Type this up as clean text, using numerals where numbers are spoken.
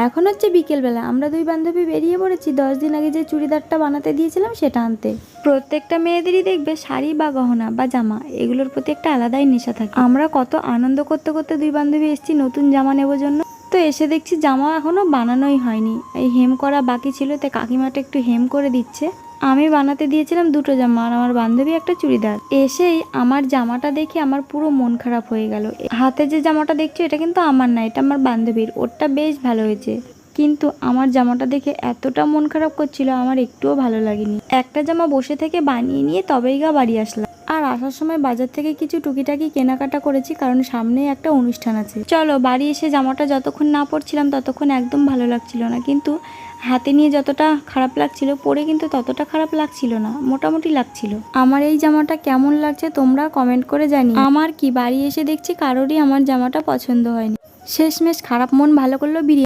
এখন হচ্ছে বিকেলবেলা, আমরা দুই বান্ধবী বেরিয়ে পড়েছি 10 দিন আগে যে চুড়িদারটা বানাতে দিয়েছিলাম সেটা আনতে। প্রত্যেকটা মেয়েদেরই দেখবে শাড়ি বা গহনা বা জামা এগুলোর প্রতি একটা আলাদাই নেশা থাকে। আমরা কত আনন্দ করতে করতে দুই বান্ধবী এসেছি নতুন জামা নেবার জন্য। তো এসে দেখছি জামা এখনো বানানোই হয়নি, এই হেম করা বাকি ছিল, তাই কাকিমাটা একটু হেম করে দিচ্ছে। আমি বানাতে দিয়েছিলাম দুটো জামা আর আমার বান্ধবী একটা চুড়িদার। এসেই আমার জামাটা দেখে আমার পুরো মন খারাপ হয়ে গেল। হাতে যে জামাটা দেখছো এটা কিন্তু আমার না, এটা আমার বান্ধবীর, ওরটা বেশ ভালো হয়েছে। কিন্তু আমার জামাটা দেখে এতটা মন খারাপ করছিল আমার একটুও ভালো লাগেনি। একটা জামা বসে থেকে বানিয়ে নিয়ে তবেই গা বাড়ি আসলাম। আর আসার সময় বাজার থেকে কিছু টুকিটাকি কেনাকাটা করেছি, কারণ সামনেই একটা অনুষ্ঠান আছে। চলো, বাড়ি এসে জামাটা যতক্ষণ না পরছিলাম ততক্ষণ একদম ভালো লাগছিল না, কিন্তু হাতে নিয়ে যতটা খারাপ লাগছিল পরে কিন্তু ততটা খারাপ লাগছিল না, মোটামুটি লাগছিল। আমার এই জামাটা কেমন লাগছে তোমরা কমেন্ট করে জানিও। আমার কি বাড়ি এসে দেখছি কারোরই আমার জামাটা পছন্দ হয়নি। শেষমেশ খারাপ মন ভালো করলো বিরিয়ানি।